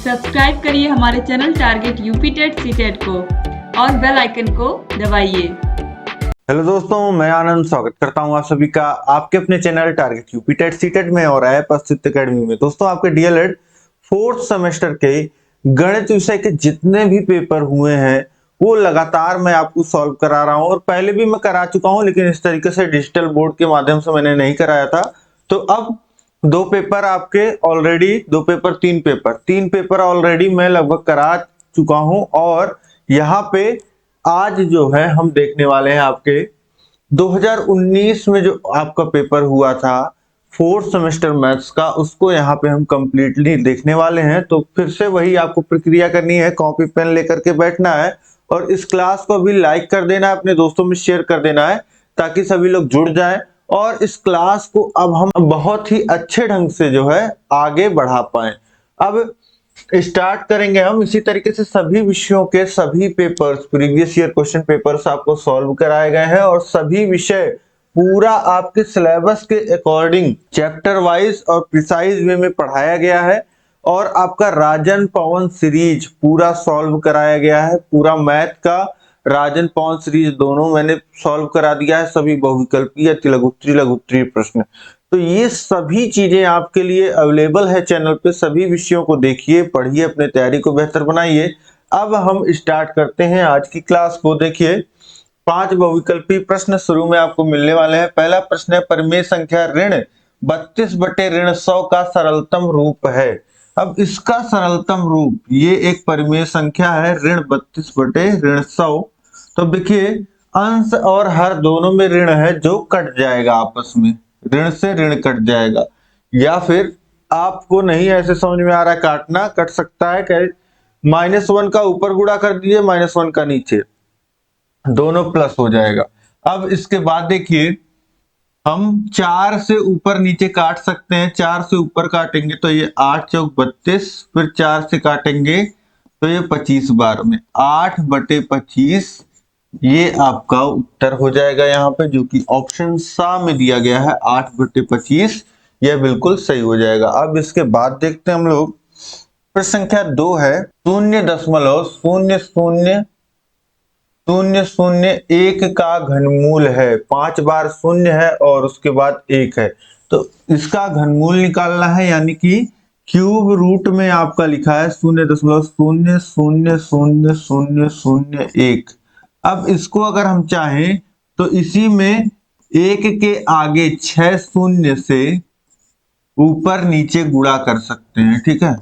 Subscribe करिए हमारे channel target UP TET CTET को और बेल आइकन को दबाइए। हेलो दोस्तों, मैं आनंद स्वागत करता हूं आप सभी का आपके अपने channel target UP TET CTET में और ऐप अस्तित्व अकेडमी में। दोस्तों, आपके डीएलएड फोर्थ सेमेस्टर के गणित विषय के जितने भी पेपर हुए हैं वो लगातार मैं आपको सॉल्व करा रहा हूं और पहले भी मैं करा चुका हूं, लेकिन इस तरीके से डिजिटल बोर्ड के माध्यम से मैंने नहीं कराया था। तो अब दो पेपर आपके ऑलरेडी, तीन पेपर ऑलरेडी मैं लगभग करा चुका हूं और यहाँ पे आज जो है हम देखने वाले हैं आपके 2019 में जो आपका पेपर हुआ था फोर्थ सेमेस्टर मैथ्स का, उसको यहाँ पे हम कंप्लीटली देखने वाले हैं। तो फिर से वही आपको प्रक्रिया करनी है, कॉपी पेन लेकर के बैठना है और इस क्लास को भी लाइक कर देना है, अपने दोस्तों में शेयर कर देना है ताकि सभी लोग जुड़ जाएं और इस क्लास को अब हम बहुत ही अच्छे ढंग से जो है आगे बढ़ा पाए। अब स्टार्ट करेंगे हम इसी तरीके से सभी विषयों के सभी papers, previous year question papers आपको सॉल्व कराए गए हैं और सभी विषय पूरा आपके सिलेबस के अकॉर्डिंग चैप्टर वाइज और प्रिसाइज वे में पढ़ाया गया है और आपका राजन पवन सीरीज पूरा सॉल्व कराया गया है। पूरा मैथ का राजन पवन सीरीज दोनों मैंने सॉल्व करा दिया है, सभी बहुविकल्पीय, लघुत्तरीय, लघुत्तरीय प्रश्न। तो ये सभी चीजें आपके लिए अवेलेबल है चैनल पे। सभी विषयों को देखिए, पढ़िए, अपने तैयारी को बेहतर बनाइए। अब हम स्टार्ट करते हैं आज की क्लास को। देखिए, 5 बहुविकल्पी प्रश्न शुरू में आपको मिलने वाले हैं। पहला प्रश्न है, परिमेय संख्या ऋण 32 बटे ऋण 100 का सरलतम रूप है। अब इसका सरलतम रूप, ये एक परिमेय संख्या है ऋण 32 बटे ऋण 100। तो देखिए, अंश और हर दोनों में ऋण है जो कट जाएगा आपस में, ऋण से ऋण कट जाएगा। या फिर आपको नहीं ऐसे समझ में आ रहा है काटना, कट सकता है क्या, -1 का ऊपर गुणा कर दीजिए, -1 का नीचे, दोनों प्लस हो जाएगा। अब इसके बाद देखिए, हम 4 से ऊपर नीचे काट सकते हैं। 4 से ऊपर काटेंगे तो ये 8 चौक 32, फिर 4 से काटेंगे तो ये 25 बार में 8 बटे 25, ये आपका उत्तर हो जाएगा यहाँ पे, जो कि ऑप्शन सा में दिया गया है 8 बटे 25, यह बिल्कुल सही हो जाएगा। अब इसके बाद देखते हैं हम लोग, प्रश्न संख्या 2 है, 0.000001 का घनमूल है। 5 बार शून्य है और उसके बाद 1 है, तो इसका घनमूल निकालना है, यानी कि क्यूब रूट में आपका लिखा है 0.000001। अब इसको अगर हम चाहें तो इसी में 1 के आगे 6 शून्य से ऊपर नीचे गुणा कर सकते हैं। ठीक है,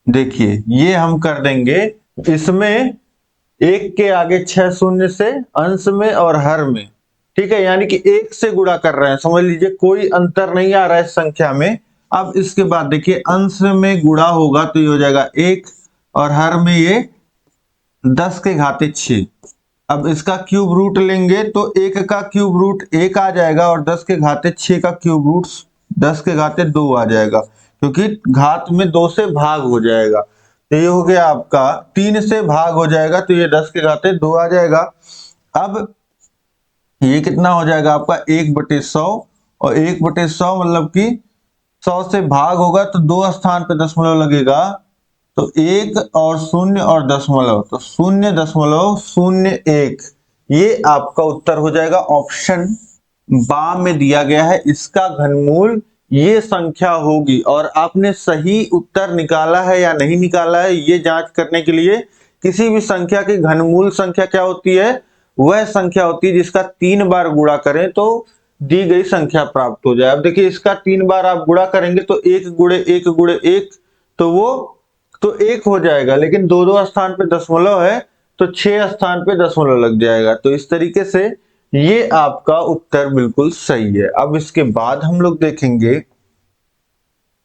देखिए ये हम कर देंगे, इसमें 1 के आगे 6 शून्य से अंश में और हर में। ठीक है, यानी कि 1 से गुणा कर रहे हैं, समझ लीजिए कोई अंतर नहीं आ रहा है संख्या में। अब इसके बाद देखिए, अंश में गुणा होगा तो ये हो जाएगा 1 और हर में ये 10 के घाते 6। अब इसका क्यूब रूट लेंगे तो 1 का क्यूब रूट 1 आ जाएगा और 10 के घाते 6 का क्यूब रूट 10 के घाते 2 आ जाएगा, क्योंकि घात में 2 से भाग हो जाएगा। तो ये हो गया आपका, 3 से भाग हो जाएगा तो ये 10 के घाते 2 आ जाएगा। अब ये कितना हो जाएगा आपका, 1/100, और 1/100 मतलब कि 100 से भाग होगा तो 2 स्थान पे दशमलव लगेगा, तो 1 और 0 और दशमलव, तो 0.01, ये आपका उत्तर हो जाएगा। ऑप्शन बा में दिया गया है, इसका घनमूल ये संख्या होगी। और आपने सही उत्तर निकाला है या नहीं निकाला है, ये जांच करने के लिए किसी भी संख्या की घनमूल संख्या क्या होती है, वह संख्या होती है जिसका 3 बार गुणा करें तो दी गई संख्या प्राप्त हो जाए। अब देखिए, इसका 3 बार आप गुणा करेंगे तो 1 गुणे 1 गुणे 1, तो वो तो 1 हो जाएगा, लेकिन 2 स्थान पे दशमलव है तो 6 स्थान पे दशमलव लग जाएगा। तो इस तरीके से ये आपका उत्तर बिल्कुल सही है। अब इसके बाद हम लोग देखेंगे,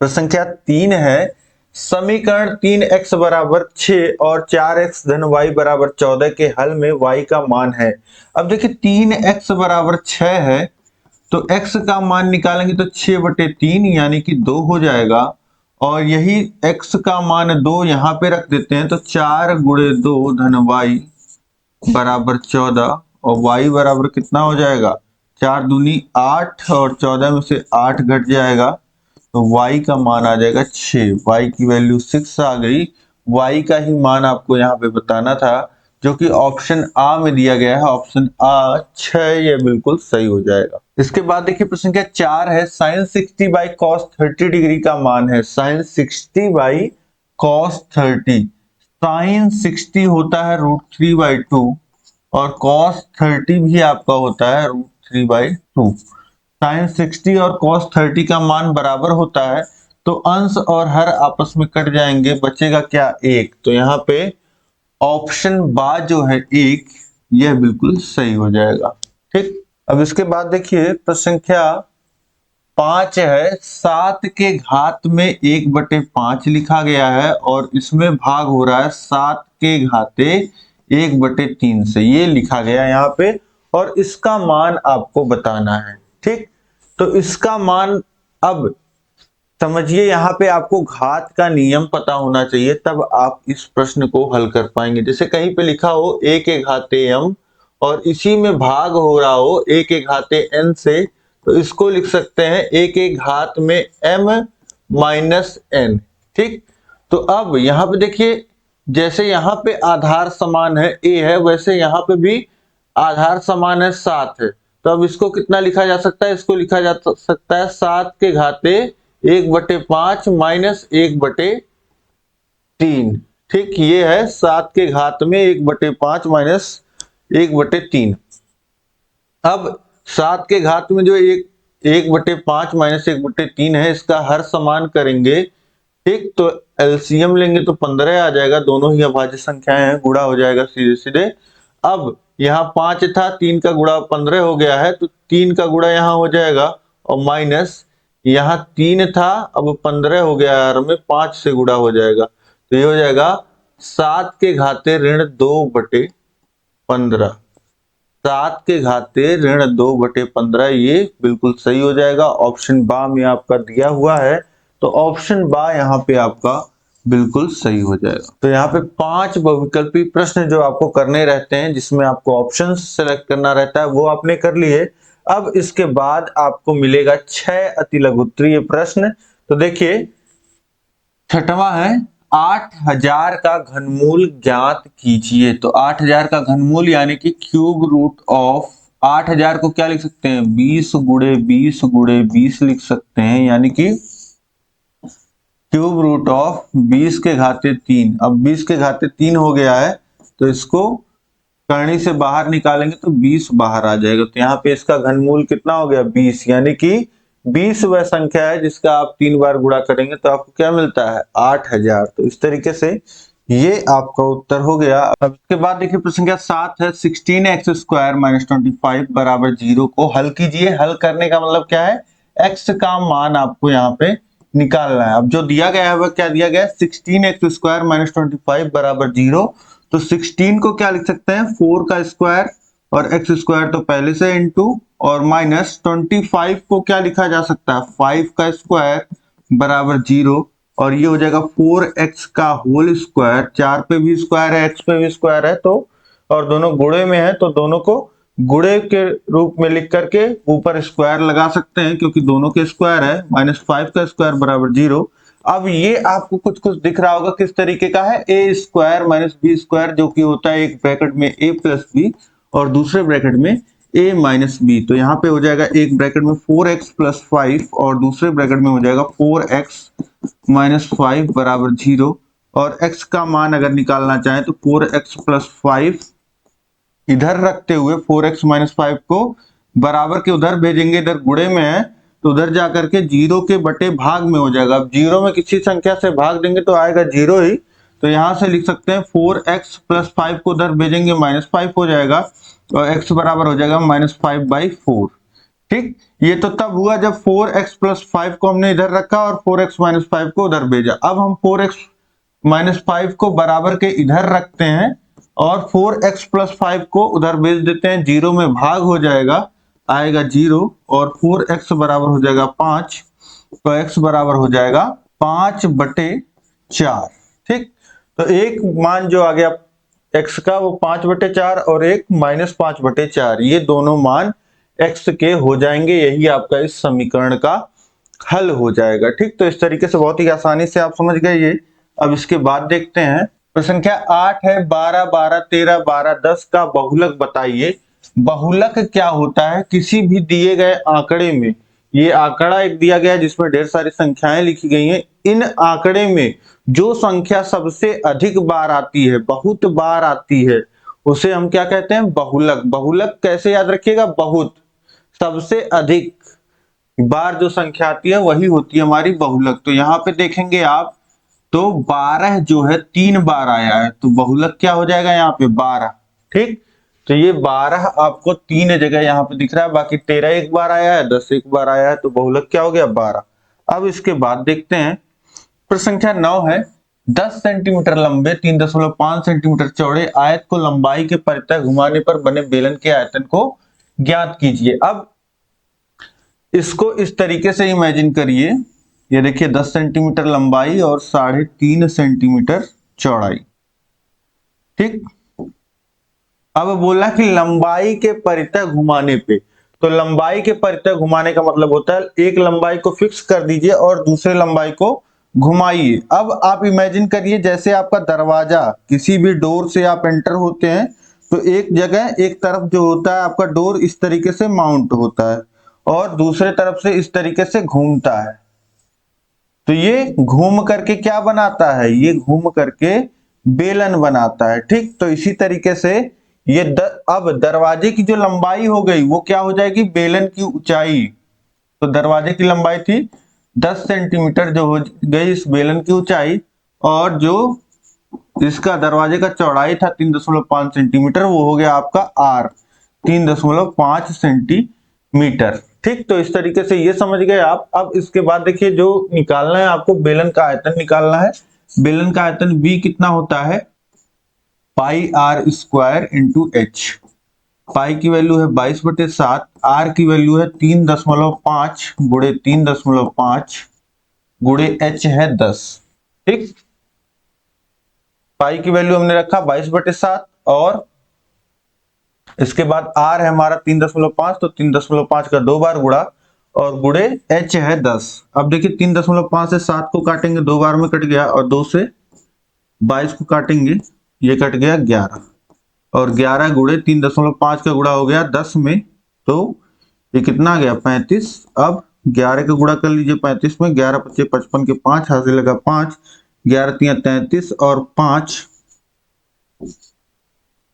प्रश्न संख्या 3 है, समीकरण 3x बराबर 6 और 4x धन y बराबर 14 के हल में y का मान है। अब देखिए, 3x बराबर 6 है तो x का मान निकालेंगे तो 6/3 यानी कि 2 हो जाएगा, और यही x का मान 2 यहाँ पे रख देते हैं तो 4 गुणे 2 धन y बराबर 14, और y बराबर कितना हो जाएगा, 4 दूनी 8 और 14 में से 8 घट जाएगा तो y का मान आ जाएगा 6, y की वैल्यू 6 आ गई। y का ही मान आपको यहाँ पे बताना था, जो कि ऑप्शन आ में दिया गया है, ऑप्शन आ 6, ये बिल्कुल सही हो जाएगा। इसके बाद देखिए प्रश्न संख्या 4 है, sin 60 बाई cos 30 डिग्री का मान है। sin 60 बाई cos 30, sin 60 होता है √3/2 और cos 30 भी आपका होता है √3/2। sin 60 और cos 30 का मान बराबर होता है, तो अंश और हर आपस में कट जाएंगे, बचेगा क्या? 1। तो यहाँ पे ऑप्शन बा जो है 1, यह बिल्कुल सही हो जाएगा। ठीक, अब इसके बाद देखिए प्रश्न संख्या 5 है, 7 के घात में 1/5 लिखा गया है और इसमें भाग हो रहा है 7 के घाते 1/3 से, ये लिखा गया यहाँ पे, और इसका मान आपको बताना है। ठीक, तो इसका मान, अब समझिए यहाँ पे आपको घात का नियम पता होना चाहिए, तब आप इस प्रश्न को हल कर पाएंगे। जैसे कहीं पे लिखा हो a के घाते m और इसी में भाग हो रहा हो a के घाते n से, तो इसको लिख सकते हैं a के घात में m माइनस n। ठीक, तो अब यहाँ पे देखिए, जैसे यहाँ पे आधार समान है a है, वैसे यहाँ पे भी आधार समान है 7 है, तो अब इसको कितना लिखा जा सकता है? इसको लिखा जा सकता है 7 के घाते 1/5 माइनस 1/3। ठीक, ये है 7 के घात में 1/5 माइनस 1/3। अब 7 के घात में जो 1/5 माइनस 1/3 है, इसका हर समान करेंगे। ठीक, तो एलसीएम लेंगे तो 15 आ जाएगा, दोनों ही अभाज्य संख्याएं हैं, गुणा हो जाएगा सीधे सीधे। अब यहाँ 5 था, 3 का गुणा 15 हो गया है, तो 3 का गुणा यहाँ हो जाएगा, और माइनस यहाँ 3 था, अब 15 हो गया यार, में 5 से गुणा हो जाएगा, तो ये हो जाएगा 7 के घाते ऋण 2/15। 7 के घाते ऋण 2/15, ये बिल्कुल सही हो जाएगा। ऑप्शन बा में आपका दिया हुआ है, तो ऑप्शन बा यहाँ पे आपका बिल्कुल सही हो जाएगा। तो यहाँ पे 5 बहुविकल्पी प्रश्न जो आपको करने रहते हैं, जिसमें आपको ऑप्शन सेलेक्ट करना रहता है, वो आपने कर लिए। अब इसके बाद आपको मिलेगा 6 अति लघुत्तरीय प्रश्न। तो देखिए, छठवां है, 8000 का घनमूल ज्ञात कीजिए। तो 8000 का घनमूल यानी कि क्यूब रूट ऑफ 8000 को क्या लिख सकते हैं? 20 गुणे 20 गुणे 20 लिख सकते हैं, यानी कि क्यूब रूट ऑफ 20 के घाते 3। अब 20 के घाते 3 हो गया है, तो इसको करनी से बाहर निकालेंगे तो 20 बाहर आ जाएगा। तो यहाँ पे इसका घनमूल कितना हो गया? 20, यानी कि 20 वह संख्या है जिसका आप 3 बार गुणा करेंगे तो आपको क्या मिलता है? 8000। तो इस तरीके से ये आपका उत्तर हो गया। अब इसके बाद देखिए प्रश्न संख्या 7 है, 16x² - 25 = 0 को हल कीजिए। हल करने का मतलब क्या है? x का मान आपको यहाँ पे निकालना है। अब जो दिया गया है वह क्या दिया गया है? 16x² - 25 = 0। तो 16 को क्या लिख सकते हैं? 4 का स्क्वायर, और x² तो पहले से इंटू, और माइनस 25 को क्या लिखा जा सकता है? 5 का स्क्वायर बराबर 0, और ये हो जाएगा 4x का होल स्क्वायर। 4 पे भी स्क्वायर है, x पे भी स्क्वायर है, तो और दोनों गुणे में है, तो दोनों को गुणे के रूप में लिख करके ऊपर स्क्वायर लगा सकते हैं, क्योंकि दोनों के स्क्वायर है। -5 का स्क्वायर बराबर 0। अब ये आपको कुछ कुछ दिख रहा होगा किस तरीके का है? a² - b², जो कि होता है एक ब्रैकेट में a + b और दूसरे ब्रैकेट में a - b। तो यहाँ पे हो जाएगा एक ब्रैकेट में 4x + 5 और दूसरे ब्रैकेट में हो जाएगा 4x - 5 बराबर 0। और x का मान अगर निकालना चाहें तो 4x + 5 इधर रखते हुए 4x - 5 को बराबर के उधर भेजेंगे, इधर गुणे में है तो उधर जाकर के 0 के बटे भाग में हो जाएगा। अब 0 में किसी संख्या से भाग देंगे तो आएगा 0 ही, तो यहां से लिख सकते हैं 4x + 5 को उधर भेजेंगे -5 हो जाएगा, और x बराबर हो जाएगा -5/4। ठीक, ये तो तब हुआ जब 4x + 5 को हमने इधर रखा और 4x - 5 को उधर भेजा। अब हम 4x - 5 को बराबर के इधर रखते हैं और 4x + 5 को उधर भेज देते हैं, 0 में भाग हो जाएगा, आएगा 0, और 4x बराबर हो जाएगा 5, तो x बराबर हो जाएगा 5/4। ठीक, तो एक मान जो आ गया x का वो 5/4 और एक -5/4, ये दोनों मान x के हो जाएंगे। यही आपका इस समीकरण का हल हो जाएगा। ठीक, तो इस तरीके से बहुत ही आसानी से आप समझ गए ये। अब इसके बाद देखते हैं प्रश्न संख्या 8 है, 12 12 13 12 10 का बहुलक बताइए। बहुलक क्या होता है? किसी भी दिए गए आंकड़े में, ये आंकड़ा एक दिया गया है जिसमें ढेर सारी संख्याएं लिखी गई हैं, इन आंकड़े में जो संख्या सबसे अधिक बार आती है, बहुत बार आती है, उसे हम क्या कहते हैं? बहुलक। बहुलक कैसे याद रखिएगा? बहुत, सबसे अधिक बार जो संख्या आती है वही होती है हमारी बहुलक। तो यहाँ पे देखेंगे आप, तो 12 जो है 3 बार आया है, तो बहुलक क्या हो जाएगा यहाँ पे? 12। ठीक, तो ये 12 आपको 3 जगह यहाँ पे दिख रहा है, बाकी 13 एक बार आया है, 10 एक बार आया है, तो बहुलक क्या हो गया? 12। अब इसके बाद देखते हैं प्रश्न संख्या 9 है, 10 सेंटीमीटर लंबे 3.5 सेंटीमीटर चौड़े आयत को लंबाई के परितः घुमाने पर बने बेलन के आयतन को ज्ञात कीजिए। अब इसको इस तरीके से इमेजिन करिए, ये देखिए 10 सेंटीमीटर लंबाई और 3.5 सेंटीमीटर चौड़ाई। ठीक, अब बोला कि लंबाई के परितः घुमाने पे, तो लंबाई के परितः घुमाने का मतलब होता है एक लंबाई को फिक्स कर दीजिए और दूसरे लंबाई को घुमाइए। अब आप इमेजिन करिए जैसे आपका दरवाजा, किसी भी डोर से आप एंटर होते हैं तो एक जगह, एक तरफ जो होता है आपका डोर इस तरीके से माउंट होता है और दूसरे तरफ से इस तरीके से घूमता है, तो ये घूम करके क्या बनाता है? ये घूम करके बेलन बनाता है। ठीक, तो इसी तरीके से ये अब दरवाजे की जो लंबाई हो गई वो क्या हो जाएगी? बेलन की ऊंचाई। तो दरवाजे की लंबाई थी 10 सेंटीमीटर, जो हो गई इस बेलन की ऊंचाई, और जो इसका दरवाजे का चौड़ाई था 3.5 सेंटीमीटर, वो हो गया आपका आर, 3.5 सेंटीमीटर। ठीक, तो इस तरीके से ये समझ गए आप। अब इसके बाद देखिए जो निकालना है आपको, बेलन का आयतन निकालना है। बेलन का आयतन बी कितना होता है? पाई आर स्क्वायर इंटू एच। पाई की वैल्यू है 22/7, आर की वैल्यू है 3.5 गुणे 3.5 गुणे एच है 10। ठीक, पाई की वैल्यू हमने रखा 22/7 और इसके बाद आर है हमारा 3.5, तो 3.5 का 2 बार गुणा और गुणे एच है 10। अब देखिए 3.5 से 7 को काटेंगे, 2 बार में कट गया, और 2 से 22 को काटेंगे, ये कट गया 11, और 11 गुणे 3.5 का गुणा हो गया 10 में, तो ये कितना आ गया? 35। अब 11 का गुणा कर लीजिए 35 में, 11 × 5 = 55 के 5 हाथ से लगा 5, 11 × 3 = 33 और 5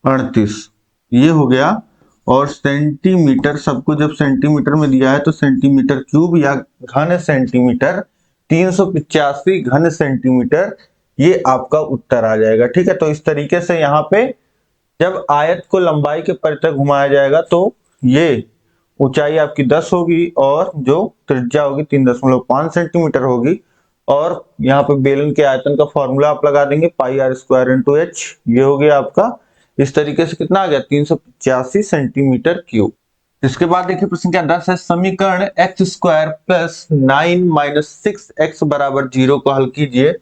38, ये हो गया। और सेंटीमीटर, सबको जब सेंटीमीटर में दिया है तो सेंटीमीटर क्यूब या घन सेंटीमीटर, 385 घन सेंटीमीटर, ये आपका उत्तर आ जाएगा। ठीक है, तो इस तरीके से यहाँ पे जब आयत को लंबाई के परितः घुमाया जाएगा तो ये ऊंचाई आपकी 10 होगी और जो त्रिज्या होगी 3.5 सेंटीमीटर होगी, और यहाँ पे बेलन के आयतन का फॉर्मूला आप लगा देंगे, पाई आर स्क्वायर इंटू एच, ये हो गया आपका। इस तरीके से कितना आ गया? 385 सेंटीमीटर क्यूब। इसके बाद देखिए प्रश्न क्या 10 है, समीकरण x² + 9 - 6x = 0 को हल कीजिए।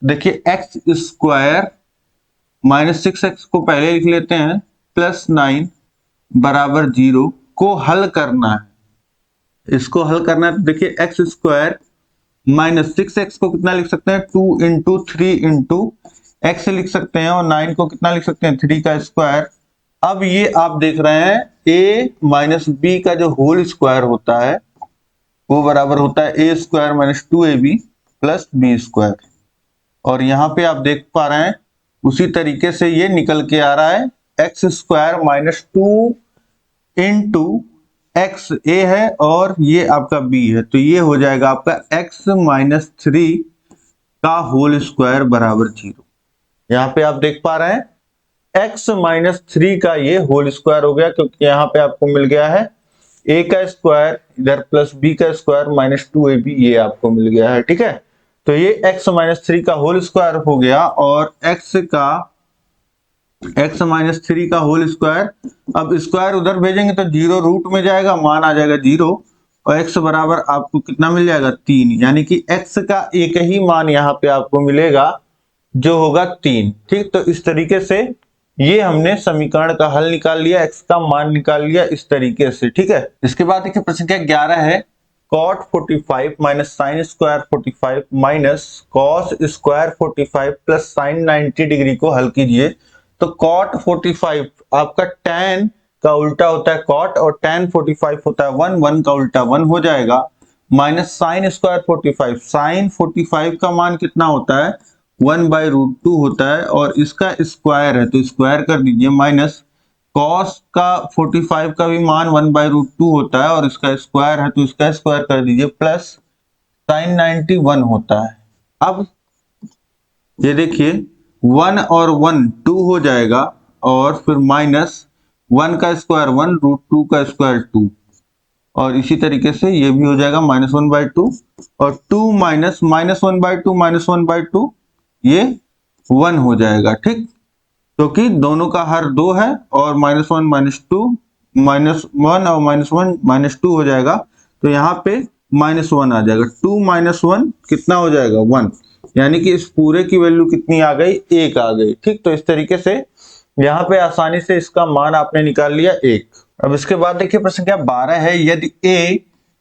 देखिए x² - 6x को पहले लिख लेते हैं, +9 = 0 को हल करना है। इसको हल करना है तो देखिए x² - 6x को कितना लिख सकते हैं? 2 × 3 × x लिख सकते हैं, और 9 को कितना लिख सकते हैं? 3 का स्क्वायर। अब ये आप देख रहे हैं a - b का जो होल स्क्वायर होता है वो बराबर होता है a² - 2ab + b²। और यहाँ पे आप देख पा रहे हैं उसी तरीके से ये निकल के आ रहा है, x² - 2 × x a है और ये आपका b है, तो ये हो जाएगा आपका x - 3 का होल स्क्वायर बराबर 0। यहाँ पे आप देख पा रहे हैं x - 3 का ये होल स्क्वायर हो गया, क्योंकि यहाँ पे आपको मिल गया है a का स्क्वायर इधर प्लस b का स्क्वायर - 2ab, ये आपको मिल गया है। ठीक है, तो ये x - 3 का होल स्क्वायर हो गया, और x - 3 का होल स्क्वायर, अब स्क्वायर उधर भेजेंगे तो 0 रूट में जाएगा, मान आ जाएगा 0, और x बराबर आपको कितना मिल जाएगा? 3, यानी कि x का एक ही मान यहाँ पे आपको मिलेगा जो होगा 3। ठीक, तो इस तरीके से ये हमने समीकरण का हल निकाल लिया, x का मान निकाल लिया इस तरीके से। ठीक है, इसके बाद देखिए प्रश्न क्या 11 है, cot 45 minus sine square 45 minus cos square 45 plus sign 90 degree को हल कीजिए। तो cot 45 आपका tan का उल्टा होता है cot और tan 45 होता है 1, 1 का उल्टा 1 हो जाएगा, माइनस साइन स्क्वायर 45, साइन 45 का मान कितना होता है 1/√2 होता है और इसका स्क्वायर है तो स्क्वायर कर दीजिए, माइनस कॉस का 45 का भी मान 1/√2 होता है और इसका स्क्वायर है तो इसका स्क्वायर कर दीजिए, प्लस साइन 91 होता है। अब ये देखिए 1 और 1 2 हो जाएगा और फिर माइनस 1 का स्क्वायर 1, √2 का स्क्वायर 2 और इसी तरीके से ये भी हो जाएगा -1/2 और 2 माइनस -1/2 -1/2 ये 1 हो जाएगा, ठीक, क्योंकि दोनों का हर 2 है और -1 -2 -1 और -1 -2 हो जाएगा तो यहाँ पे -1 आ जाएगा, 2 - 1 कितना हो जाएगा 1, यानी कि इस पूरे की वैल्यू कितनी आ गई 1 आ गई, ठीक। तो इस तरीके से यहाँ पे आसानी से इसका मान आपने निकाल लिया 1। अब इसके बाद देखिए प्रश्न संख्या 12 है, यदि a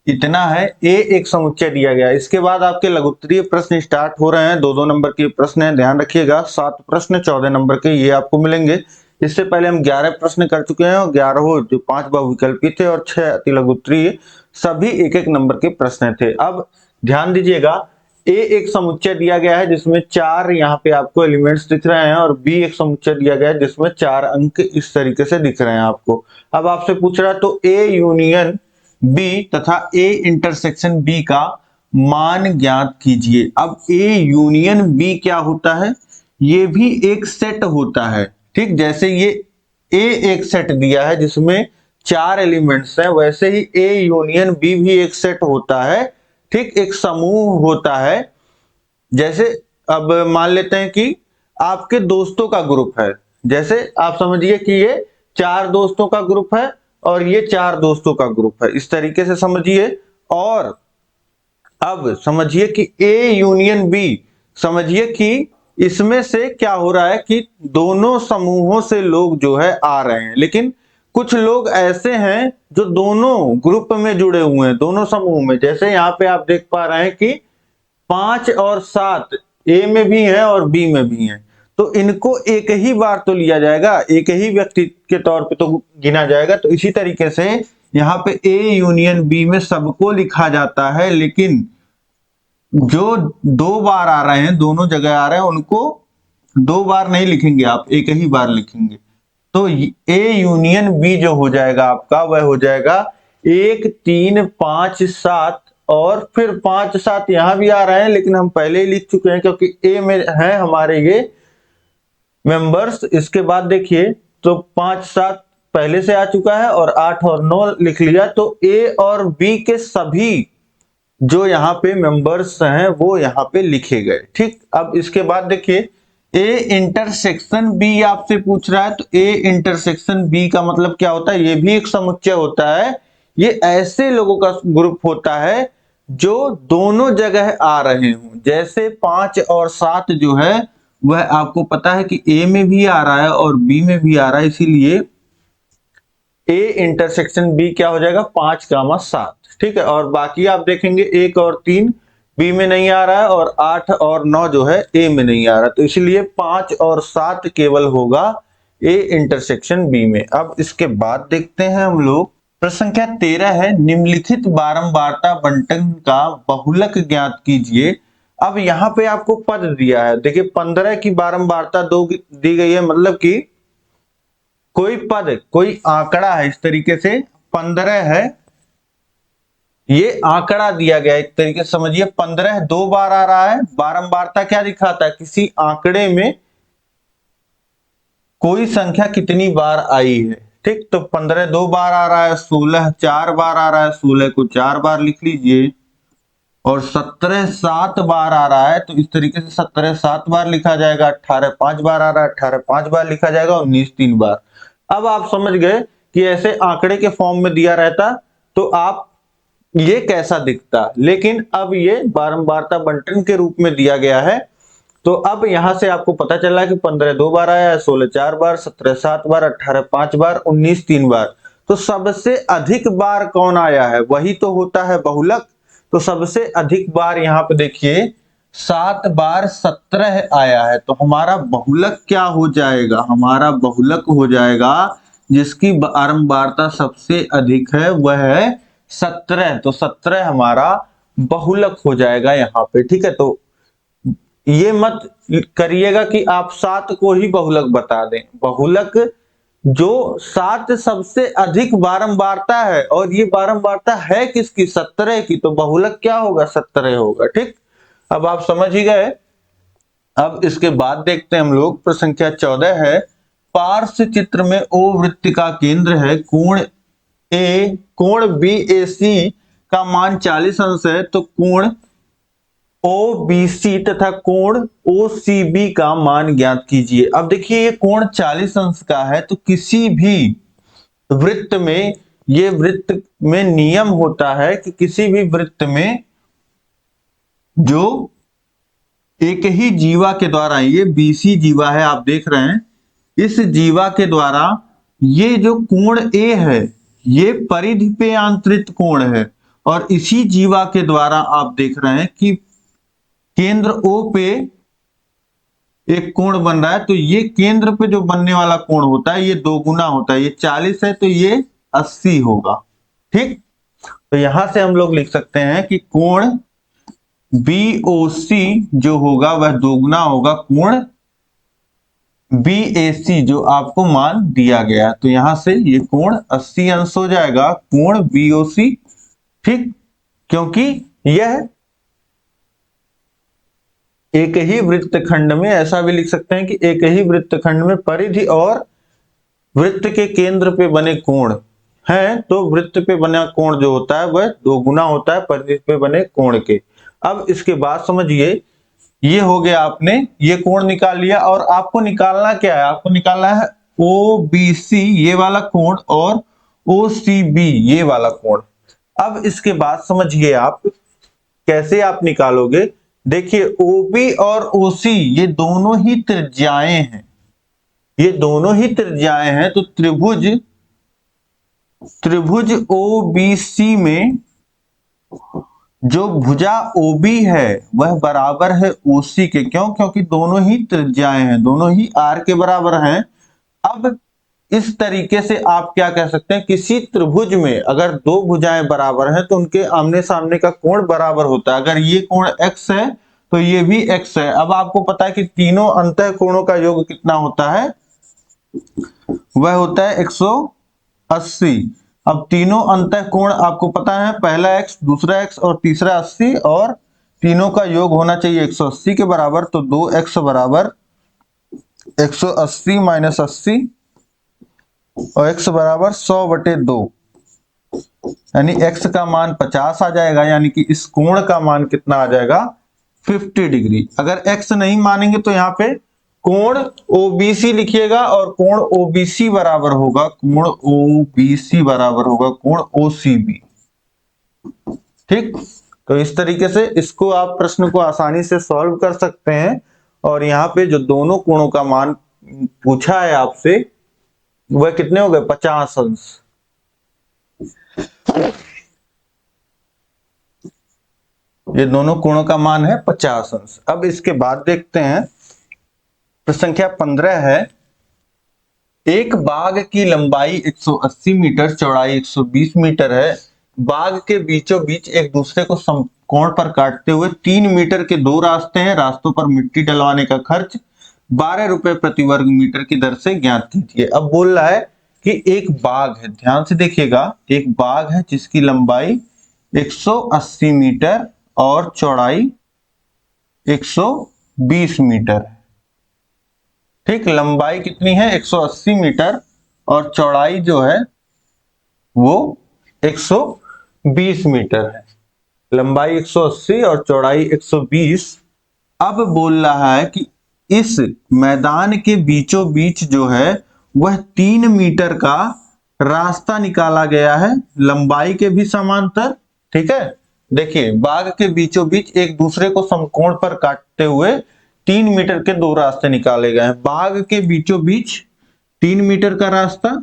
इतना है, a एक समुच्चय दिया गया। इसके बाद आपके लघुत्तरीय प्रश्न स्टार्ट हो रहे हैं, 2-2 नंबर के प्रश्न है, ध्यान रखिएगा। 7 प्रश्न 14 नंबर के ये आपको मिलेंगे। इससे पहले हम 11 प्रश्न कर चुके हैं और 11 जो 5 बहुविकल्पी थे और 6 अति लघुत्तरीय, सभी 1-1 नंबर के प्रश्न थे। अब ध्यान दीजिएगा, A एक समुच्चय दिया गया है जिसमें 4 यहाँ पे आपको एलिमेंट्स दिख रहे हैं और B एक समुच्चय दिया गया है जिसमें 4 अंक इस तरीके से दिख रहे हैं आपको। अब आपसे पूछ रहा है तो A यूनियन B तथा A इंटरसेक्शन B का मान ज्ञात कीजिए। अब A यूनियन B क्या होता है, ये भी एक सेट होता है, ठीक। जैसे ये A एक सेट दिया है जिसमें 4 एलिमेंट्स हैं, वैसे ही A यूनियन B भी एक सेट होता है, ठीक, एक समूह होता है। जैसे अब मान लेते हैं कि आपके दोस्तों का ग्रुप है, जैसे आप समझिए कि ये 4 दोस्तों का ग्रुप है और ये 4 दोस्तों का ग्रुप है, इस तरीके से समझिए। और अब समझिए कि A यूनियन B, समझिए कि इसमें से क्या हो रहा है कि दोनों समूहों से लोग जो है आ रहे हैं, लेकिन कुछ लोग ऐसे हैं जो दोनों ग्रुप में जुड़े हुए हैं, दोनों समूह में। जैसे यहाँ पे आप देख पा रहे हैं कि 5 और 7 A में भी है और B में भी है, तो इनको एक ही बार तो लिया जाएगा, एक ही व्यक्ति के तौर पे तो गिना जाएगा। तो इसी तरीके से यहाँ पे A यूनियन B में सबको लिखा जाता है, लेकिन जो 2 बार आ रहे हैं, दोनों जगह आ रहे हैं, उनको 2 बार नहीं लिखेंगे आप, एक ही बार लिखेंगे। तो A यूनियन B जो हो जाएगा आपका, वह हो जाएगा 1 3 5 7 और फिर 5 7 यहां भी आ रहे हैं, लेकिन हम पहले ही लिख चुके हैं क्योंकि A में है हमारे ये मेंबर्स। इसके बाद देखिए तो 5 7 पहले से आ चुका है और 8 और 9 लिख लिया, तो A और B के सभी जो यहाँ पे मेंबर्स हैं वो यहाँ पे लिखे गए, ठीक। अब इसके बाद देखिए A इंटरसेक्शन B आपसे पूछ रहा है, तो A इंटरसेक्शन B का मतलब क्या होता है, ये भी एक समुच्चय होता है। ये ऐसे लोगों का ग्रुप होता है जो दोनों जगह आ रहे हों। जैसे 5 और 7 जो है वह आपको पता है कि A में भी आ रहा है और B में भी आ रहा है, इसीलिए A इंटरसेक्शन B क्या हो जाएगा 5, 7, ठीक है। और बाकी आप देखेंगे 1 और 3 B में नहीं आ रहा है और 8 और 9 जो है A में नहीं आ रहा, तो इसलिए 5 और 7 केवल होगा A इंटरसेक्शन B में। अब इसके बाद देखते हैं हम लोग प्रश्न संख्या 13 है, निम्नलिखित बारंबारता बंटन का बहुलक ज्ञात कीजिए। अब यहाँ पे आपको पद दिया है, देखिए 15 की बारंबारता दी गई है, मतलब कि कोई पद कोई आंकड़ा है, इस तरीके से 15 है, ये आंकड़ा दिया गया एक तरीके से समझिए। 15 2 बार आ रहा है, बारंबारता क्या दिखाता है, किसी आंकड़े में कोई संख्या कितनी बार आई है, ठीक। तो 15 2 बार आ रहा है, 16 4 बार आ रहा है, 16 को 4 बार लिख लीजिए, और 17 7 बार आ रहा है, तो इस तरीके से 17 7 बार लिखा जाएगा। 18 5 बार आ रहा है, 18 5 बार लिखा जाएगा, 19 3 बार। अब आप समझ गए कि ऐसे आंकड़े के फॉर्म में दिया रहता तो आप ये कैसा दिखता, लेकिन अब ये बारंबारता बंटन के रूप में दिया गया है। तो अब यहां से आपको पता चला कि 15 2 बार आया है, 16 4 बार, 17 7 बार, 18 5 बार, 19 3 बार। तो सबसे अधिक बार कौन आया है, वही तो होता है बहुलक। तो सबसे अधिक बार यहाँ पे देखिए 7 बार 17 आया है, तो हमारा बहुलक क्या हो जाएगा? हमारा बहुलक हो जाएगा जिसकी बारंबारता सबसे अधिक है वह है 17, तो 17 हमारा बहुलक हो जाएगा यहाँ पे। ठीक है, तो ये मत करिएगा कि आप 7 को ही बहुलक बता दें। बहुलक जो 7 सबसे अधिक बारंबारता है, और ये बारंबारता है किसकी? 17 की, तो बहुलक क्या होगा? 17 होगा। ठीक, अब आप समझ ही गए। अब इसके बाद देखते हैं हम लोग, प्रश्न संख्या 14 है, पार्श्व चित्र में ओ वृत्त का केंद्र है, कोण ए, कोण बी ए सी का मान 40 अंश है, तो कोण ओ बी सी तथा कोण ओ सी बी का मान ज्ञात कीजिए। अब देखिए ये कोण 40 अंश का है, तो किसी भी वृत्त में, ये वृत्त में नियम होता है कि किसी भी वृत्त में जो एक ही जीवा के द्वारा, ये बीसी जीवा है आप देख रहे हैं, इस जीवा के द्वारा ये जो कोण ए है ये परिधि पे आंतरित कोण है, और इसी जीवा के द्वारा आप देख रहे हैं कि केंद्र ओ पे एक कोण बन रहा है, तो ये केंद्र पे जो बनने वाला कोण होता है ये 2 गुना होता है। ये 40 है तो ये 80 होगा। ठीक, तो यहां से हम लोग लिख सकते हैं कि कोण BOC जो होगा वह 2 गुना होगा कोण BAC जो आपको मान दिया गया, तो यहां से ये कोण 80 अंश हो जाएगा, कोण BOC। ठीक, क्योंकि यह एक ही वृत्तखंड में, ऐसा भी लिख सकते हैं कि एक ही वृत्तखंड में परिधि और वृत्त के केंद्र पे बने कोण है, तो वृत्त पे बना कोण जो होता है वह 2 गुना होता है परिधि पे बने कोण के। अब इसके बाद समझिए, ये हो गया, आपने ये कोण निकाल लिया, और आपको निकालना क्या है? आपको निकालना है OBC ये वाला कोण और OCB ये वाला कोण। अब इसके बाद समझिए आप कैसे आप निकालोगे। देखिए OB और OC ये दोनों ही त्रिज्याएं हैं, ये दोनों ही त्रिज्याएं हैं, तो त्रिभुज OBC में जो भुजा OB है वह बराबर है OC के। क्यों? क्योंकि दोनों ही त्रिज्याएं हैं, दोनों ही R के बराबर हैं। अब इस तरीके से आप क्या कह सकते हैं, किसी त्रिभुज में अगर 2 भुजाएं बराबर हैं तो उनके आमने सामने का कोण बराबर होता है। अगर ये कोण x है तो ये भी x है। अब आपको पता है कि तीनों अंतः कोणों का योग कितना होता है? वह होता है 180। अब तीनों अंतः कोण आपको पता है, पहला x, दूसरा x और तीसरा 80, और तीनों का योग होना चाहिए 180 के बराबर। तो 2x बराबर 180 माइनस 80 और x बराबर 100/2, यानी x का मान 50 आ जाएगा, यानी कि इस कोण का मान कितना आ जाएगा? 50 डिग्री। अगर x नहीं मानेंगे तो यहाँ पे कोण OBC लिखिएगा, और कोण OBC बराबर होगा, कोण OBC बराबर होगा कोण OCB। ठीक, तो इस तरीके से इसको आप प्रश्न को आसानी से सॉल्व कर सकते हैं। और यहाँ पे जो दोनों कोणों का मान पूछा है आपसे वह कितने हो गए? 50 अंश। ये दोनों कोणों का मान है 50 अंश। अब इसके बाद देखते हैं, प्रश्न संख्या 15 है, एक बाग की लंबाई 180 मीटर, चौड़ाई 120 मीटर है। बाग के बीचों बीच एक दूसरे को समकोण पर काटते हुए 3 मीटर के 2 रास्ते हैं। रास्तों पर मिट्टी डलवाने का खर्च 12 रुपए प्रति वर्ग मीटर की दर से ज्ञात कीजिए। अब बोल रहा है कि एक बाग है, ध्यान से देखिएगा, एक बाग है जिसकी लंबाई 180 मीटर और चौड़ाई 120 मीटर है। ठीक, लंबाई कितनी है? 180 मीटर, और चौड़ाई जो है वो 120 मीटर है। लंबाई 180 और चौड़ाई 120। अब बोल रहा है कि इस मैदान के बीचों बीच जो है वह 3 मीटर का रास्ता निकाला गया है, लंबाई के भी समांतर। ठीक है, देखिए बाग के बीचों बीच एक दूसरे को समकोण पर काटते हुए 3 मीटर के 2 रास्ते निकाले गए हैं। बाग के बीचों बीच 3 मीटर का रास्ता,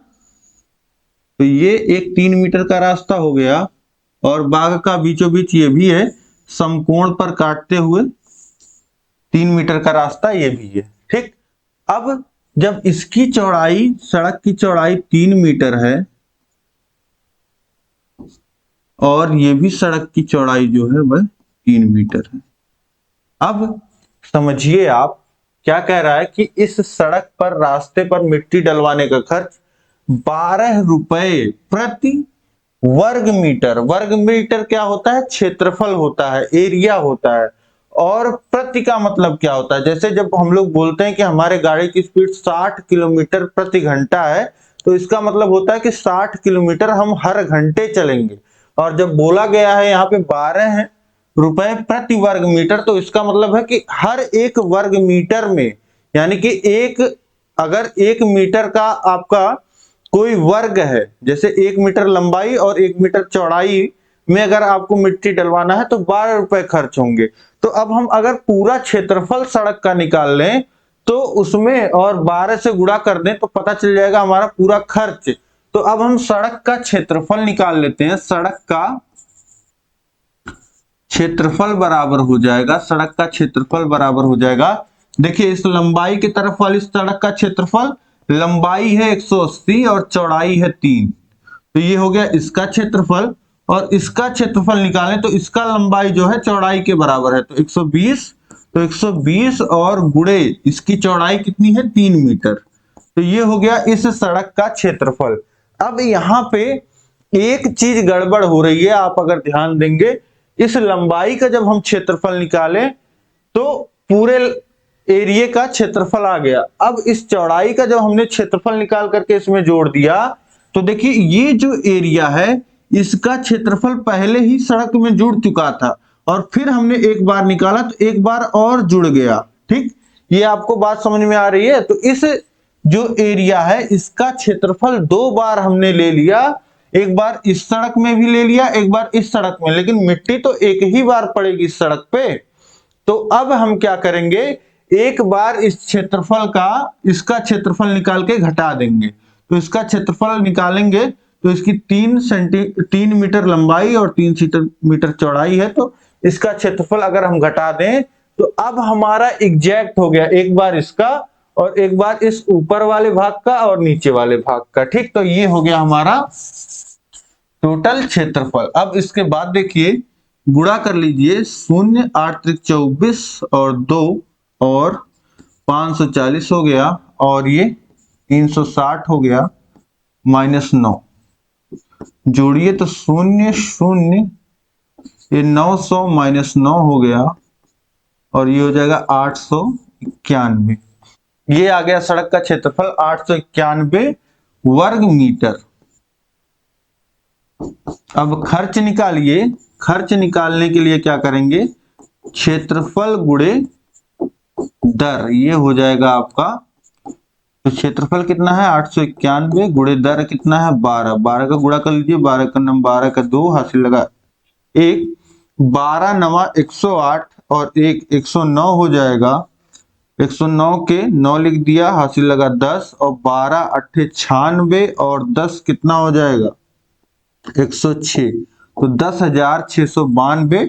तो ये एक 3 मीटर का रास्ता हो गया, और बाघ का बीचों बीच ये भी है, समकोण पर काटते हुए 3 मीटर का रास्ता ये भी है। ठीक, अब जब इसकी चौड़ाई, सड़क की चौड़ाई 3 मीटर है और ये भी सड़क की चौड़ाई जो है वह 3 मीटर है। अब समझिए आप क्या कह रहा है कि इस सड़क पर, रास्ते पर मिट्टी डलवाने का खर्च 12 रुपए प्रति वर्ग मीटर। वर्ग मीटर क्या होता है? क्षेत्रफल होता है, एरिया होता है। और प्रति का मतलब क्या होता है? जैसे जब हम लोग बोलते हैं कि हमारे गाड़ी की स्पीड 60 किलोमीटर प्रति घंटा है, तो इसका मतलब होता है कि 60 किलोमीटर हम हर घंटे चलेंगे। और जब बोला गया है यहाँ पे 12 रुपए प्रति वर्ग मीटर, तो इसका मतलब है कि हर एक वर्ग मीटर में, यानी कि अगर 1 मीटर का आपका कोई वर्ग है, जैसे 1 मीटर लंबाई और 1 मीटर चौड़ाई में अगर आपको मिट्टी डलवाना है तो 12 रुपए खर्च होंगे। तो अब हम अगर पूरा क्षेत्रफल सड़क का निकाल लें तो उसमें और 12 से गुणा कर दें तो पता चल जाएगा हमारा पूरा खर्च। तो अब हम सड़क का क्षेत्रफल निकाल लेते हैं। सड़क का क्षेत्रफल बराबर हो जाएगा, सड़क का क्षेत्रफल बराबर हो जाएगा, देखिए इस लंबाई की तरफ वाली सड़क का क्षेत्रफल, लंबाई है 180 और चौड़ाई है 3, तो ये हो गया इसका क्षेत्रफल। और इसका क्षेत्रफल निकालें तो इसका लंबाई जो है चौड़ाई के बराबर है, तो 120, तो 120 और गुणे इसकी चौड़ाई कितनी है? 3 मीटर। तो ये हो गया इस सड़क का क्षेत्रफल। अब यहाँ पे एक चीज गड़बड़ हो रही है, आप अगर ध्यान देंगे, इस लंबाई का जब हम क्षेत्रफल निकालें तो पूरे एरिया का क्षेत्रफल आ गया। अब इस चौड़ाई का जब हमने क्षेत्रफल निकाल करके इसमें जोड़ दिया तो देखिए ये जो एरिया है इसका क्षेत्रफल पहले ही सड़क में जुड़ चुका था और फिर हमने एक बार निकाला तो एक बार और जुड़ गया। ठीक, ये आपको बात समझ में आ रही है? तो इस जो एरिया है इसका क्षेत्रफल 2 बार हमने ले लिया, एक बार इस सड़क में भी ले लिया, एक बार इस सड़क में, लेकिन मिट्टी तो एक ही बार पड़ेगी इस सड़क पे। तो अब हम क्या करेंगे, एक बार इस क्षेत्रफल का, इसका क्षेत्रफल निकाल के घटा देंगे। तो इसका क्षेत्रफल निकालेंगे तो इसकी 3 मीटर लंबाई और 3 मीटर चौड़ाई है, तो इसका क्षेत्रफल अगर हम घटा दें तो अब हमारा एग्जैक्ट हो गया, एक बार इसका और एक बार इस ऊपर वाले भाग का और नीचे वाले भाग का। ठीक, तो ये हो गया हमारा टोटल क्षेत्रफल। अब इसके बाद देखिए गुणा कर लीजिए, 0 8 त्रिक 24 और 2 और 540 हो गया और ये 360 हो गया, -9 जोड़िए तो 0 0, ये 900 -9 हो गया और ये हो जाएगा 891। ये आ गया सड़क का क्षेत्रफल 891 वर्ग मीटर। अब खर्च निकालिए। खर्च निकालने के लिए क्या करेंगे, क्षेत्रफल गुणे दर, ये हो जाएगा आपका, तो क्षेत्रफल कितना है 891 गुणे दर कितना है 12, 12 का गुणा कर लीजिए, 12 का नम 12 का 2 हासिल लगा 1, 12 नवा 108 और 1 109 हो जाएगा, 109 के 9 लिख दिया, हासिल लगा 10 और 12 8 96 और 10 कितना हो जाएगा 106, तो 10,692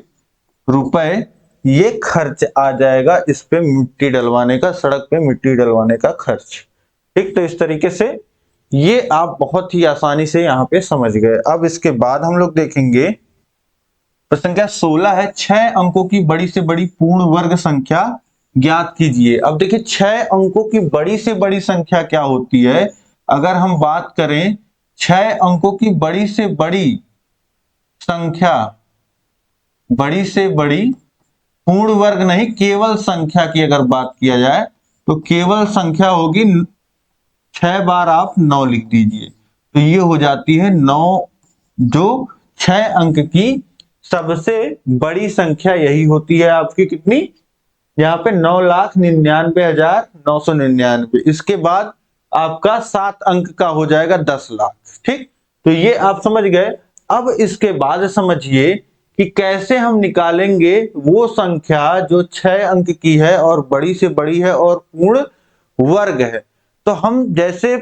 रुपए ये खर्च आ जाएगा इस पे मिट्टी डलवाने का, सड़क पे मिट्टी डलवाने का खर्च। ठीक, तो इस तरीके से ये आप बहुत ही आसानी से यहाँ पे समझ गए। अब इसके बाद हम लोग देखेंगे प्रश्न संख्या 16 है, 6 अंकों की बड़ी से बड़ी पूर्ण वर्ग संख्या ज्ञात कीजिए। अब देखिए 6 अंकों की बड़ी से बड़ी संख्या क्या होती है, अगर हम बात करें 6 अंकों की बड़ी से बड़ी संख्या, बड़ी से बड़ी पूर्ण वर्ग नहीं केवल संख्या की अगर बात किया जाए तो केवल संख्या होगी, 6 बार आप 9 लिख दीजिए, तो ये हो जाती है 9, जो 6 अंक की सबसे बड़ी संख्या यही होती है आपकी, कितनी यहाँ पे 9,99,999। इसके बाद आपका 7 अंक का हो जाएगा 10 लाख। ठीक, तो ये आप समझ गए। अब इसके बाद समझिए कि कैसे हम निकालेंगे वो संख्या जो 6 अंक की है और बड़ी से बड़ी है और पूर्ण वर्ग है। तो हम जैसे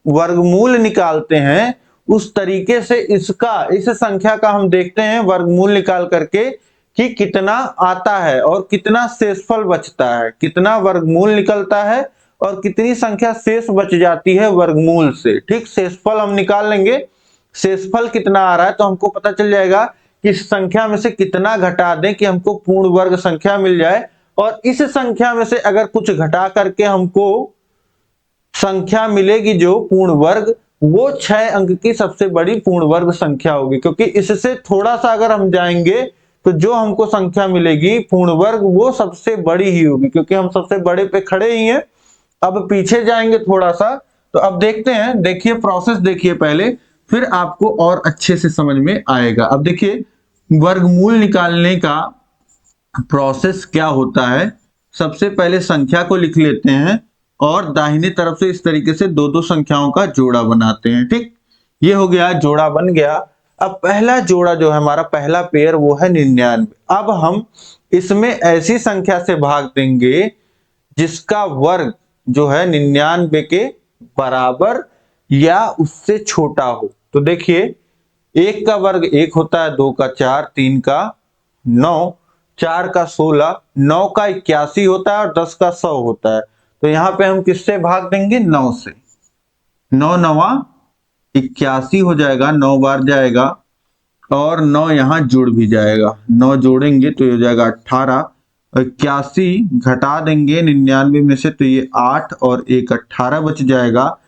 वर्गमूल निकालते हैं उस तरीके से इस संख्या का हम देखते हैं वर्गमूल निकाल करके कि कितना आता है और कितना शेषफल बचता है, कितना वर्गमूल निकलता है और कितनी संख्या शेष बच जाती है वर्गमूल से। ठीक, शेषफल हम निकाल लेंगे, शेषफल कितना आ रहा है तो हमको पता चल जाएगा कि इस संख्या में से कितना घटा दें कि हमको पूर्ण वर्ग संख्या मिल जाए। और इस संख्या में से अगर कुछ घटा करके हमको संख्या मिलेगी जो पूर्ण वर्ग, वो 6 अंक की सबसे बड़ी पूर्ण वर्ग संख्या होगी, क्योंकि इससे थोड़ा सा अगर हम जाएंगे तो जो हमको संख्या मिलेगी पूर्ण वर्ग वो सबसे बड़ी ही होगी, क्योंकि हम सबसे बड़े पे खड़े ही हैं। अब पीछे जाएंगे थोड़ा सा, तो अब देखते हैं, देखिए प्रोसेस देखिए पहले, फिर आपको और अच्छे से समझ में आएगा। अब देखिए वर्गमूल निकालने का प्रोसेस क्या होता है। सबसे पहले संख्या को लिख लेते हैं और दाहिने तरफ से इस तरीके से दो दो संख्याओं का जोड़ा बनाते हैं। ठीक, ये हो गया, जोड़ा बन गया। अब पहला जोड़ा जो है हमारा पहला पेयर वो है 99। अब हम इसमें ऐसी संख्या से भाग देंगे जिसका वर्ग जो है 99 के बराबर या उससे छोटा हो। तो देखिए 1 का वर्ग 1 होता है, 2 का 4, 3 का 9, 4 का 16, 9 का 81 होता है और 10 का 100 होता है। तो यहाँ पे हम किससे भाग देंगे? 9 से। 9 नवा 81 हो जाएगा, 9 बार जाएगा और 9 यहाँ जुड़ भी जाएगा, 9 जोड़ेंगे तो ये हो जाएगा 18। 81 घटा देंगे 99 में से तो ये 8 और 1 18 बच जाएगा।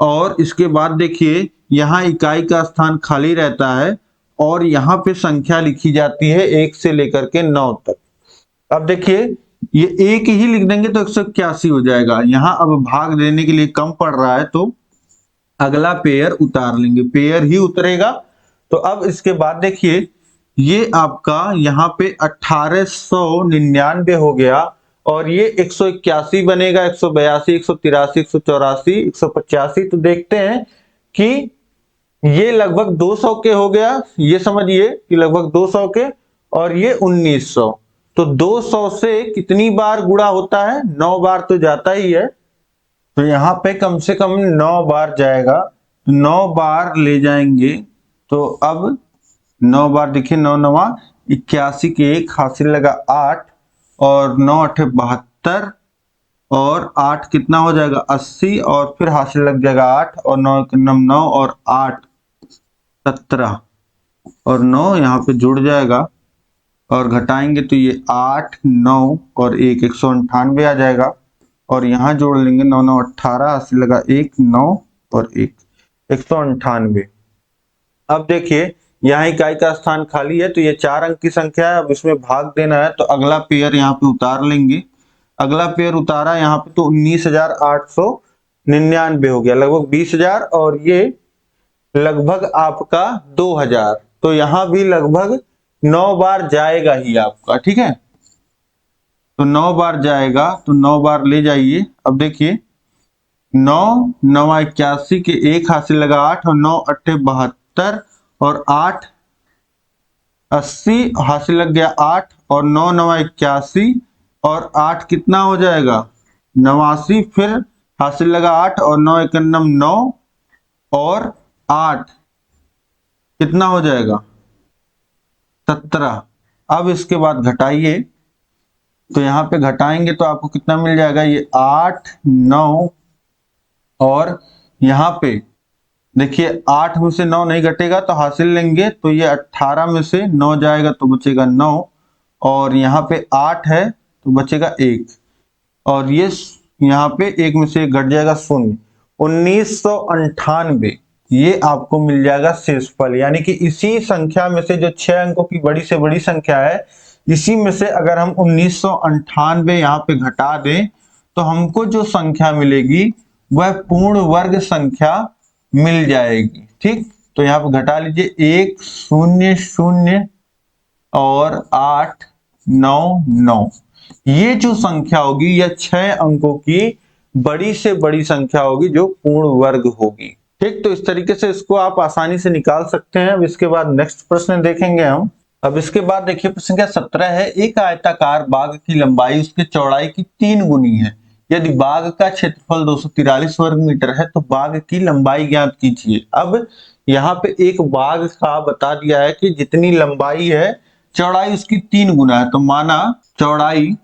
और इसके बाद देखिए यहाँ इकाई का स्थान खाली रहता है और यहाँ पे संख्या लिखी जाती है 1 से लेकर के 9 तक। अब देखिए ये 1 ही लिख देंगे तो 181 हो जाएगा। यहाँ अब भाग देने के लिए कम पड़ रहा है तो अगला पेयर उतार लेंगे, पेयर ही उतरेगा। तो अब इसके बाद देखिए ये आपका यहाँ पे 1899 हो गया और ये 181 बनेगा, 182, 183, 184, 185। तो देखते हैं कि ये लगभग 200 के हो गया, ये समझिए कि लगभग 200 के, और ये 1900। तो 200 से कितनी बार गुणा होता है? 9 बार तो जाता ही है। तो यहाँ पे कम से कम 9 बार जाएगा, 9 बार ले जाएंगे। तो अब 9 बार देखिए, 9 नवा 81 के 1 हासिल लगा 8 और 9 8 72 और 8 कितना हो जाएगा 80 और फिर हासिल लग जाएगा 8 और 9 9 और 8 17 और 9 यहाँ पे जुड़ जाएगा और घटाएंगे तो ये 8 9 और 1 198 आ जाएगा और यहाँ जोड़ लेंगे 9 9 18 हासिल लगा 1 9 और 1 198। अब देखिए यहाँ इकाई का स्थान खाली है तो ये 4 अंक की संख्या है। अब इसमें भाग देना है तो अगला पेयर यहाँ पे उतार लेंगे। अगला पेयर उतारा यहाँ पे तो 19,899 हो गया, लगभग 20,000 और ये लगभग आपका 2,000। तो यहाँ भी लगभग 9 बार जाएगा ही आपका। ठीक है, तो 9 बार जाएगा तो 9 बार ले जाइए। अब देखिए 9 9 81 के 1 हासिल लगा 8 और 9 8 72 और 8 80 हासिल लग गया 8 और 9 9 81 और 8 कितना हो जाएगा 89, फिर हासिल लगा 8 और 9 91 9 और 8 कितना हो जाएगा 17। अब इसके बाद घटाइए तो यहाँ पे घटाएंगे तो आपको कितना मिल जाएगा, ये 8 9 और यहाँ पे देखिए 8 में से 9 नहीं घटेगा तो हासिल लेंगे तो ये 18 में से 9 जाएगा तो बचेगा 9 और यहाँ पे 8 है तो बचेगा 1 और ये यहाँ पे 1 में से 1 घट जाएगा 0। 1998 ये आपको मिल जाएगा शेषफल। यानी कि इसी संख्या में से जो 6 अंकों की बड़ी से बड़ी संख्या है, इसी में से अगर हम 1998 यहाँ पे घटा दें तो हमको जो संख्या मिलेगी वह पूर्ण वर्ग संख्या मिल जाएगी। ठीक, तो यहाँ पे घटा लीजिए 1 0 0 और 8 9 9। ये जो संख्या होगी यह 6 अंकों की बड़ी से बड़ी संख्या होगी जो पूर्ण वर्ग होगी। ठीक, तो इस तरीके से इसको आप आसानी से निकाल सकते हैं। अब इसके बाद नेक्स्ट प्रश्न देखेंगे हम। अब इसके बाद देखिए प्रश्न संख्या 17 है, एक आयताकार बाग की लंबाई उसके चौड़ाई की 3 गुनी है, यदि बाग का क्षेत्रफल 243 वर्ग मीटर है तो बाग की लंबाई ज्ञात कीजिए। अब यहाँ पे एक बाग का बता दिया है कि जितनी लंबाई है चौड़ाई उसकी 3 गुना है, तो माना चौड़ाई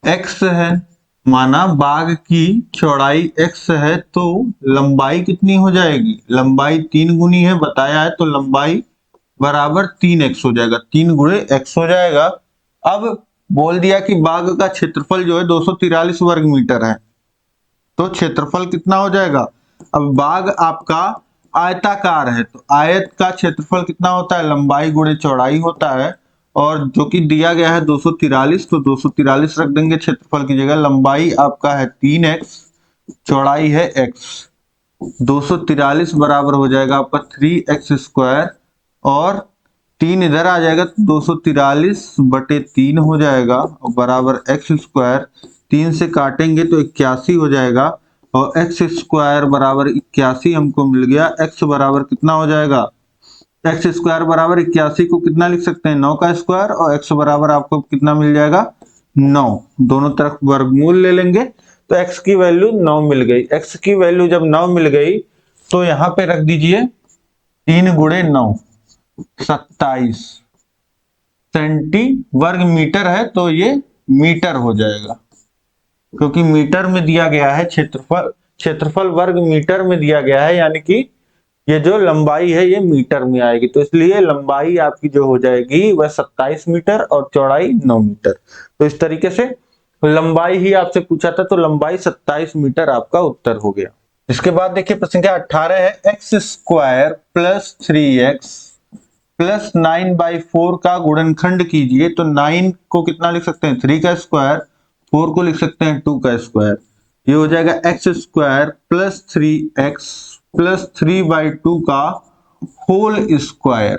x है, माना बाग की चौड़ाई x है तो लंबाई कितनी हो जाएगी, लंबाई 3 गुनी है बताया है, तो लंबाई बराबर 3x हो जाएगा, 3 गुणे x हो जाएगा। अब बोल दिया कि बाग का क्षेत्रफल जो है 243 वर्ग मीटर है, तो क्षेत्रफल कितना हो जाएगा। अब बाग आपका आयताकार है तो आयत का क्षेत्रफल कितना होता है, लंबाई गुणे चौड़ाई होता है, और जो कि दिया गया है 243, तो 243 रख देंगे क्षेत्रफल की जगह। लंबाई आपका है 3x, चौड़ाई है x, 243 बराबर हो जाएगा आपका 3x², और 3 इधर आ जाएगा तो 243/3 हो जाएगा, और बराबर x²। 3 से काटेंगे तो 81 हो जाएगा, और x² बराबर 81 हमको मिल गया। x बराबर कितना हो जाएगा, x² बराबर 81 को कितना लिख सकते हैं, 9 का स्क्वायर, और x बराबर आपको कितना मिल जाएगा, 9। दोनों तरफ वर्गमूल ले लेंगे तो x की वैल्यू 9 मिल गई। x की वैल्यू जब 9 मिल गई तो यहाँ पे रख दीजिए 3 गुणे 9, 27 सेंटी वर्ग मीटर है, तो ये मीटर हो जाएगा, क्योंकि मीटर में दिया गया है क्षेत्रफल वर्ग मीटर में दिया गया है, यानी कि ये जो लंबाई है ये मीटर में आएगी, तो इसलिए लंबाई आपकी जो हो जाएगी वह 27 मीटर और चौड़ाई 9 मीटर। तो इस तरीके से लंबाई ही आपसे पूछा था, तो लंबाई 27 मीटर आपका उत्तर हो गया। इसके बाद देखिए प्रश्न संख्या 18 है, x² + 3x + 9/4 का गुणनखंड कीजिए। तो 9 को कितना लिख सकते हैं, 3 का स्क्वायर, 4 को लिख सकते हैं 2 का स्क्वायर, ये हो जाएगा x² + 3x + 3/2 का होल स्क्वायर,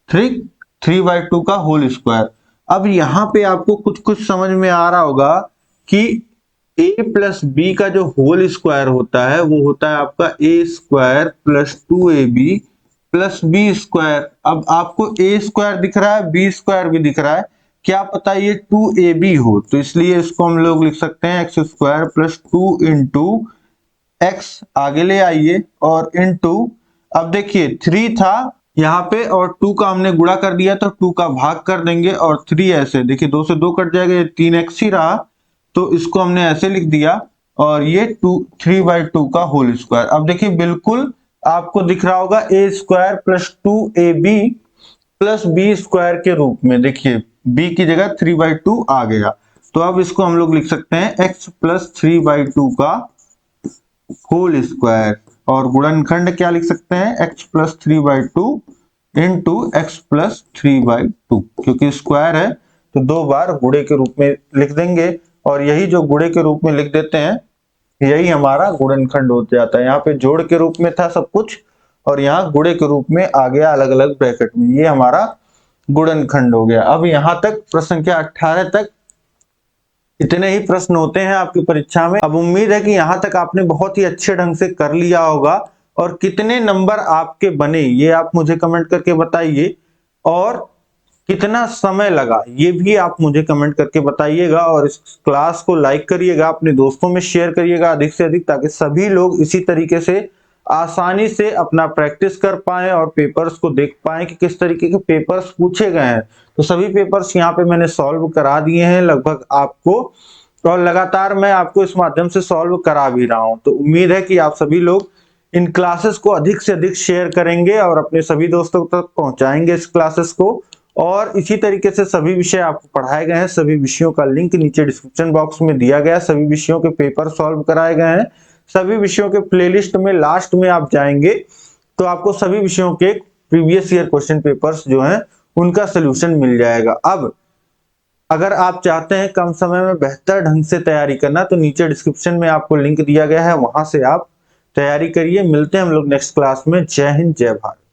3/2 का होल स्क्वायर। अब यहाँ पे आपको कुछ कुछ समझ में आ रहा होगा कि a + b का जो होल स्क्वायर होता है वो होता है आपका a² + 2ab + b²। अब आपको a² दिख रहा है, b² भी दिख रहा है, क्या पता ये 2ab हो, तो इसलिए इसको हम लोग लिख सकते हैं x² + 2 × x, आगे ले आइए, और इनटू, अब देखिए 3 था यहाँ पे और 2 का हमने गुणा कर दिया तो 2 का भाग कर देंगे, और 3 ऐसे, देखिए 2 से 2 कट जाएगा, ये 3x ही रहा, तो इसको हमने ऐसे लिख दिया, और ये 3/2 का होल स्क्वायर। अब देखिए बिल्कुल आपको दिख रहा होगा a² + 2ab + b² के रूप में, देखिए b की जगह 3/2 आ गया, तो अब इसको हम लोग लिख सकते हैं x + 3/2 का होल स्क्वायर, और गुणनखंड क्या लिख सकते हैं, x + 3/2 × x + 3/2, क्योंकि स्क्वायर है तो 2 बार गुणे के रूप में लिख देंगे, और यही जो गुणे के रूप में लिख देते हैं यही हमारा गुणनखंड हो जाता है। यहाँ पे जोड़ के रूप में था सब कुछ, और यहाँ गुणे के रूप में आ गया अलग अलग ब्रैकेट में, ये हमारा गुणनखंड हो गया। अब यहाँ तक प्रश्न संख्या 18 तक इतने ही प्रश्न होते हैं आपकी परीक्षा में। अब उम्मीद है कि यहाँ तक आपने बहुत ही अच्छे ढंग से कर लिया होगा, और कितने नंबर आपके बने ये आप मुझे कमेंट करके बताइए, और कितना समय लगा ये भी आप मुझे कमेंट करके बताइएगा, और इस क्लास को लाइक करिएगा, अपने दोस्तों में शेयर करिएगा अधिक से अधिक, ताकि सभी लोग इसी तरीके से आसानी से अपना प्रैक्टिस कर पाएं और पेपर्स को देख पाएं कि किस तरीके के पेपर्स पूछे गए हैं। तो सभी पेपर्स यहाँ पे मैंने सॉल्व करा दिए हैं लगभग आपको, और लगातार मैं आपको इस माध्यम से सॉल्व करा भी रहा हूं। तो उम्मीद है कि आप सभी लोग इन क्लासेस को अधिक से अधिक शेयर करेंगे और अपने सभी दोस्तों तक पहुंचाएंगे इस क्लासेस को, और इसी तरीके से सभी विषय आपको पढ़ाए गए हैं, सभी विषयों का लिंक नीचे डिस्क्रिप्शन बॉक्स में दिया गया है, सभी विषयों के पेपर सॉल्व कराए गए हैं, सभी विषयों के प्लेलिस्ट में लास्ट में आप जाएंगे तो आपको सभी विषयों के प्रीवियस ईयर क्वेश्चन पेपर्स जो हैं उनका सोल्यूशन मिल जाएगा। अब अगर आप चाहते हैं कम समय में बेहतर ढंग से तैयारी करना तो नीचे डिस्क्रिप्शन में आपको लिंक दिया गया है, वहां से आप तैयारी करिए। मिलते हैं हम लोग नेक्स्ट क्लास में। जय हिंद, जय भारत।